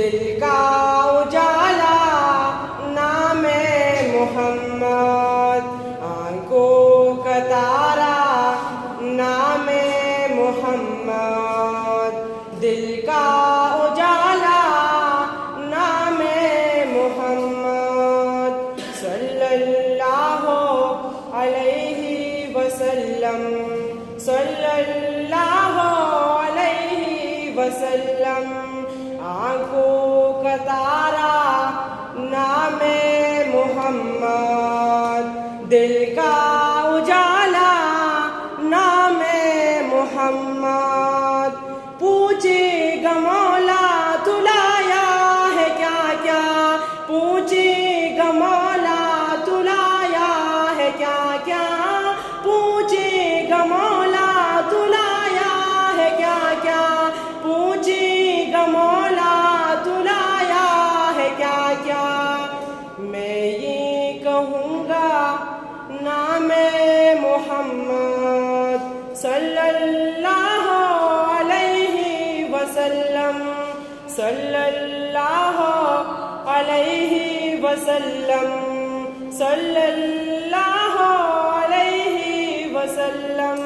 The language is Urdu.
دل کا اجالا نام محمد، آنکھوں کا تارا نام محمد، دل کا اجالا نام محمد، صلی اللہ علیہ وسلم، صلی اللہ علیہ وسلم، آنکھوں کا تارا نام محمد، دل کا اجالا نام محمد، پوچھے گا مولا تو لایا ہے کیا کیا، پوچھے گا مولا تو لایا ہے کیا کیا، پوچھے گا مولا تو لایا ہے کیا کیا، پوچھے گا مولا تو لایا ہے کیا کیا، میں یہ کہوں گا نام محمد صلی اللہ علیہ وسلم، صلی اللہ علیہ وسلم، صلی اللہ علیہ وسلم۔